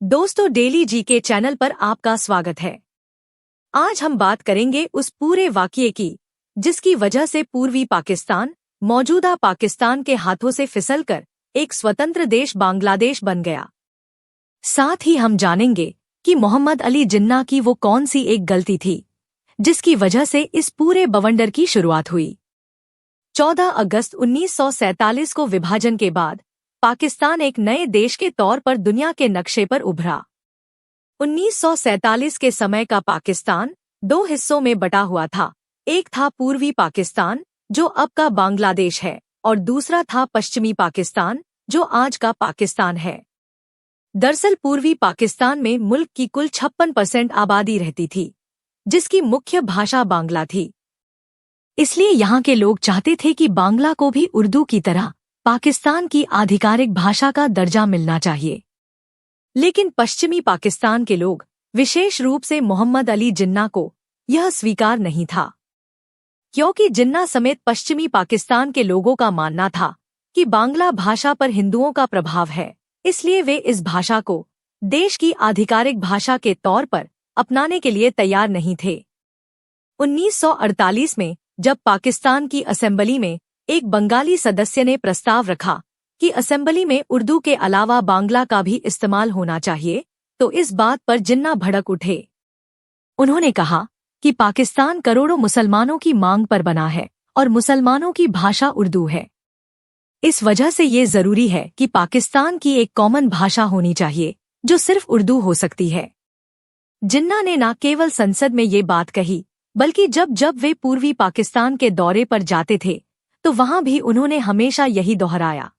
दोस्तों, daily GK channel पर आपका स्वागत है। आज हम बात करेंगे उस पूरे वाकये की जिसकी वजह से पूर्वी पाकिस्तान मौजूदा पाकिस्तान के हाथों से फिसलकर एक स्वतंत्र देश बांग्लादेश बन गया। साथ ही हम जानेंगे कि मोहम्मद अली जिन्ना की वो कौन सी एक गलती थी जिसकी वजह से इस पूरे बवंडर की शुरुआत हुई। 14 अगस्त 1947 को विभाजन के बाद पाकिस्तान एक नए देश के तौर पर दुनिया के नक्शे पर उभरा। 1947 के समय का पाकिस्तान दो हिस्सों में बटा हुआ था। एक था पूर्वी पाकिस्तान जो अब का बांग्लादेश है और दूसरा था पश्चिमी पाकिस्तान जो आज का पाकिस्तान है। दरअसल पूर्वी पाकिस्तान में मुल्क की कुल 56% आबादी रहती थी जिसकी मुख्य भाषा बांग्ला थी। इसलिए यहाँ के लोग चाहते थे कि बांग्ला को भी उर्दू की तरह पाकिस्तान की आधिकारिक भाषा का दर्जा मिलना चाहिए। लेकिन पश्चिमी पाकिस्तान के लोग, विशेष रूप से मोहम्मद अली जिन्ना को यह स्वीकार नहीं था, क्योंकि जिन्ना समेत पश्चिमी पाकिस्तान के लोगों का मानना था कि बांग्ला भाषा पर हिंदुओं का प्रभाव है, इसलिए वे इस भाषा को देश की आधिकारिक भाषा के तौर पर अपनाने के लिए तैयार नहीं थे। 1948 में जब पाकिस्तान की असेंबली में एक बंगाली सदस्य ने प्रस्ताव रखा कि असेंबली में उर्दू के अलावा बांग्ला का भी इस्तेमाल होना चाहिए, तो इस बात पर जिन्ना भड़क उठे। उन्होंने कहा कि पाकिस्तान करोड़ों मुसलमानों की मांग पर बना है और मुसलमानों की भाषा उर्दू है। इस वजह से ये जरूरी है कि पाकिस्तान की एक कॉमन भाषा होनी चाहिए जो सिर्फ उर्दू हो सकती है। जिन्ना ने न केवल संसद में ये बात कही, बल्कि जब जब वे पूर्वी पाकिस्तान के दौरे पर जाते थे तो वहां भी उन्होंने हमेशा यही दोहराया।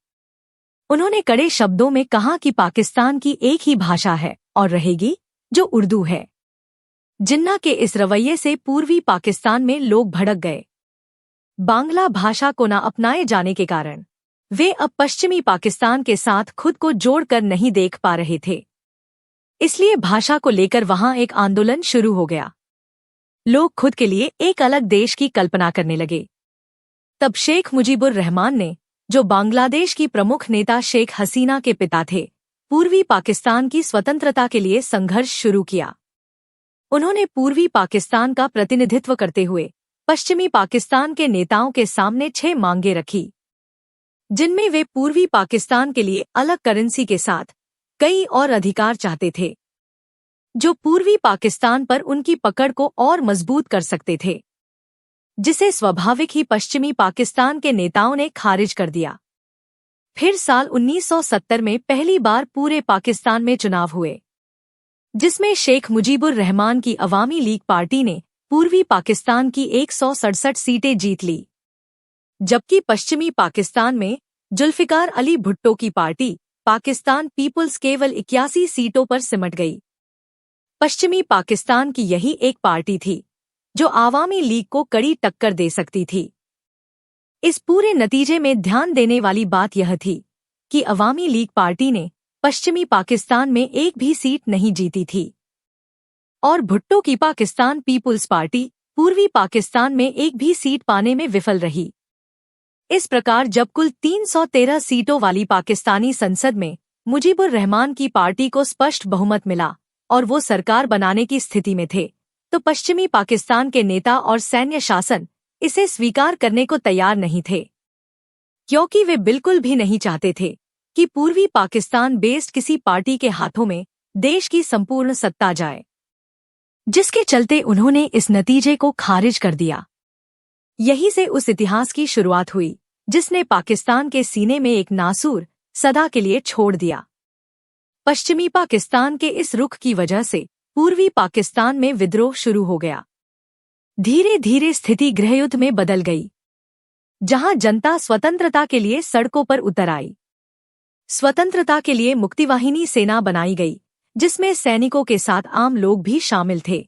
उन्होंने कड़े शब्दों में कहा कि पाकिस्तान की एक ही भाषा है और रहेगी, जो उर्दू है। जिन्ना के इस रवैये से पूर्वी पाकिस्तान में लोग भड़क गए। बांग्ला भाषा को न अपनाए जाने के कारण वे अब पश्चिमी पाकिस्तान के साथ खुद को जोड़कर नहीं देख पा रहे थे। इसलिए भाषा को लेकर वहां एक आंदोलन शुरू हो गया। लोग खुद के लिए एक अलग देश की कल्पना करने लगे। तब शेख मुजीबुर रहमान ने, जो बांग्लादेश की प्रमुख नेता शेख हसीना के पिता थे, पूर्वी पाकिस्तान की स्वतंत्रता के लिए संघर्ष शुरू किया। उन्होंने पूर्वी पाकिस्तान का प्रतिनिधित्व करते हुए पश्चिमी पाकिस्तान के नेताओं के सामने 6 मांगें रखी, जिनमें वे पूर्वी पाकिस्तान के लिए अलग करेंसी के साथ कई और अधिकार चाहते थे, जो पूर्वी पाकिस्तान पर उनकी पकड़ को और मजबूत कर सकते थे, जिसे स्वाभाविक ही पश्चिमी पाकिस्तान के नेताओं ने खारिज कर दिया। फिर साल 1970 में पहली बार पूरे पाकिस्तान में चुनाव हुए, जिसमें शेख मुजीबुर रहमान की अवामी लीग पार्टी ने पूर्वी पाकिस्तान की 167 सीटें जीत ली, जबकि पश्चिमी पाकिस्तान में जुल्फिकार अली भुट्टो की पार्टी पाकिस्तान पीपुल्स केवल 81 सीटों पर सिमट गई। पश्चिमी पाकिस्तान की यही एक पार्टी थी जो आवामी लीग को कड़ी टक्कर दे सकती थी। इस पूरे नतीजे में ध्यान देने वाली बात यह थी कि अवामी लीग पार्टी ने पश्चिमी पाकिस्तान में एक भी सीट नहीं जीती थी और भुट्टो की पाकिस्तान पीपुल्स पार्टी पूर्वी पाकिस्तान में एक भी सीट पाने में विफल रही। इस प्रकार जब कुल 313 सीटों वाली पाकिस्तानी संसद में मुजीबुर रहमान की पार्टी को स्पष्ट बहुमत मिला और वो सरकार बनाने की स्थिति में थे, तो पश्चिमी पाकिस्तान के नेता और सैन्य शासन इसे स्वीकार करने को तैयार नहीं थे, क्योंकि वे बिल्कुल भी नहीं चाहते थे कि पूर्वी पाकिस्तान बेस्ड किसी पार्टी के हाथों में देश की संपूर्ण सत्ता जाए, जिसके चलते उन्होंने इस नतीजे को खारिज कर दिया। यही से उस इतिहास की शुरुआत हुई जिसने पाकिस्तान के सीने में एक नासूर सदा के लिए छोड़ दिया। पश्चिमी पाकिस्तान के इस रुख की वजह से पूर्वी पाकिस्तान में विद्रोह शुरू हो गया। धीरे धीरे स्थिति गृहयुद्ध में बदल गई, जहां जनता स्वतंत्रता के लिए सड़कों पर उतर आई। स्वतंत्रता के लिए मुक्तिवाहिनी सेना बनाई गई, जिसमें सैनिकों के साथ आम लोग भी शामिल थे।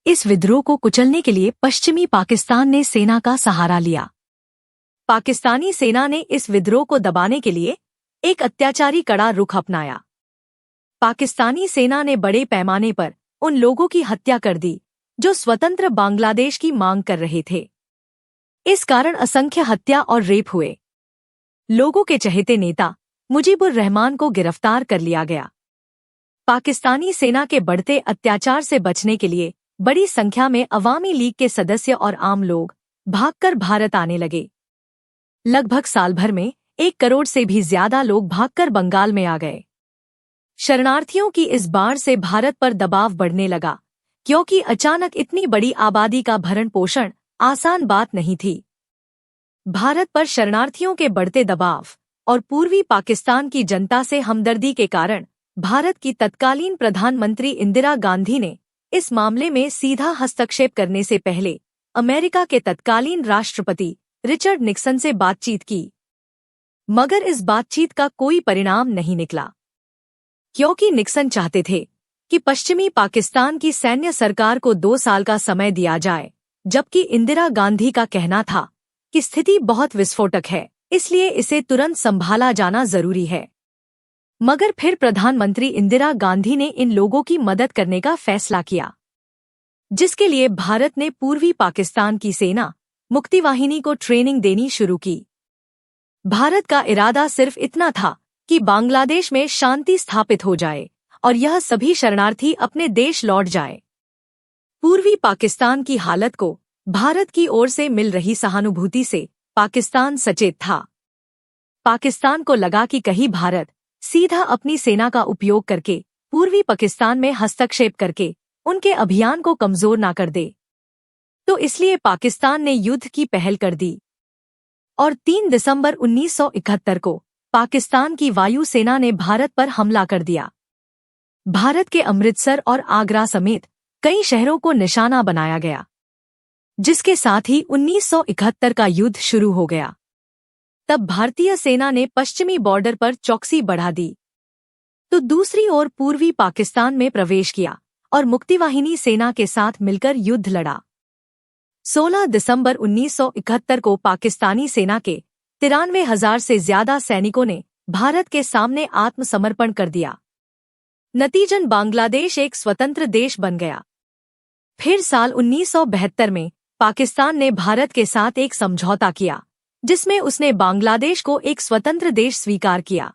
इस विद्रोह को कुचलने के लिए पश्चिमी पाकिस्तान ने सेना का सहारा लिया। पाकिस्तानी सेना ने इस विद्रोह को दबाने के लिए एक अत्याचारी कड़ा रुख अपनाया। पाकिस्तानी सेना ने बड़े पैमाने पर उन लोगों की हत्या कर दी जो स्वतंत्र बांग्लादेश की मांग कर रहे थे। इस कारण असंख्य हत्या और रेप हुए। लोगों के चहेते नेता मुजीबुर रहमान को गिरफ्तार कर लिया गया। पाकिस्तानी सेना के बढ़ते अत्याचार से बचने के लिए बड़ी संख्या में अवामी लीग के सदस्य और आम लोग भागकर भारत आने लगे। लगभग साल भर में 1 करोड़ से भी ज्यादा लोग भागकर बंगाल में आ गए। शरणार्थियों की इस बाढ़ से भारत पर दबाव बढ़ने लगा, क्योंकि अचानक इतनी बड़ी आबादी का भरण पोषण आसान बात नहीं थी। भारत पर शरणार्थियों के बढ़ते दबाव और पूर्वी पाकिस्तान की जनता से हमदर्दी के कारण भारत की तत्कालीन प्रधानमंत्री इंदिरा गांधी ने इस मामले में सीधा हस्तक्षेप करने से पहले अमेरिका के तत्कालीन राष्ट्रपति रिचर्ड निक्सन से बातचीत की, मगर इस बातचीत का कोई परिणाम नहीं निकला, क्योंकि निक्सन चाहते थे कि पश्चिमी पाकिस्तान की सैन्य सरकार को 2 साल का समय दिया जाए, जबकि इंदिरा गांधी का कहना था कि स्थिति बहुत विस्फोटक है, इसलिए इसे तुरंत संभाला जाना जरूरी है। मगर फिर प्रधानमंत्री इंदिरा गांधी ने इन लोगों की मदद करने का फैसला किया, जिसके लिए भारत ने पूर्वी पाकिस्तान की सेना मुक्तिवाहिनी को ट्रेनिंग देनी शुरू की। भारत का इरादा सिर्फ इतना था कि बांग्लादेश में शांति स्थापित हो जाए और यह सभी शरणार्थी अपने देश लौट जाए। पूर्वी पाकिस्तान की हालत को भारत की ओर से मिल रही सहानुभूति से पाकिस्तान सचेत था। पाकिस्तान को लगा कि कहीं भारत सीधा अपनी सेना का उपयोग करके पूर्वी पाकिस्तान में हस्तक्षेप करके उनके अभियान को कमजोर ना कर दे, तो इसलिए पाकिस्तान ने युद्ध की पहल कर दी और 3 दिसंबर 1971 को पाकिस्तान की वायुसेना ने भारत पर हमला कर दिया। भारत के अमृतसर और आगरा समेत कई शहरों को निशाना बनाया गया, जिसके साथ ही 1971 का युद्ध शुरू हो गया। तब भारतीय सेना ने पश्चिमी बॉर्डर पर चौकसी बढ़ा दी, तो दूसरी ओर पूर्वी पाकिस्तान में प्रवेश किया और मुक्तिवाहिनी सेना के साथ मिलकर युद्ध लड़ा। 16 दिसंबर 1971 को पाकिस्तानी सेना के 93,000 से ज्यादा सैनिकों ने भारत के सामने आत्मसमर्पण कर दिया। नतीजन बांग्लादेश एक स्वतंत्र देश बन गया। फिर साल 1972 में पाकिस्तान ने भारत के साथ एक समझौता किया, जिसमें उसने बांग्लादेश को एक स्वतंत्र देश स्वीकार किया।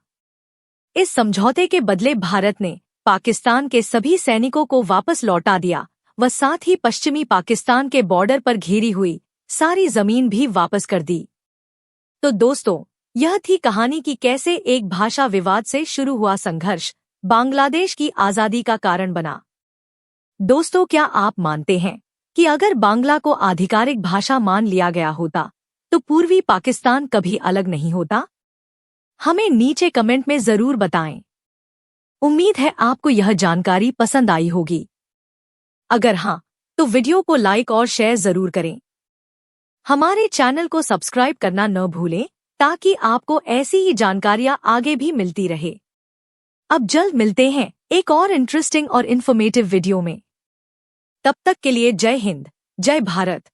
इस समझौते के बदले भारत ने पाकिस्तान के सभी सैनिकों को वापस लौटा दिया व साथ ही पश्चिमी पाकिस्तान के बॉर्डर पर घेरी हुई सारी जमीन भी वापस कर दी। तो दोस्तों, यह थी कहानी कि कैसे एक भाषा विवाद से शुरू हुआ संघर्ष बांग्लादेश की आजादी का कारण बना। दोस्तों, क्या आप मानते हैं कि अगर बांग्ला को आधिकारिक भाषा मान लिया गया होता तो पूर्वी पाकिस्तान कभी अलग नहीं होता? हमें नीचे कमेंट में जरूर बताएं। उम्मीद है आपको यह जानकारी पसंद आई होगी। अगर हाँ, तो वीडियो को लाइक और शेयर जरूर करें। हमारे चैनल को सब्सक्राइब करना न भूलें, ताकि आपको ऐसी ही जानकारियां आगे भी मिलती रहे। अब जल्द मिलते हैं एक और इंटरेस्टिंग और इन्फॉर्मेटिव वीडियो में। तब तक के लिए जय हिंद, जय भारत।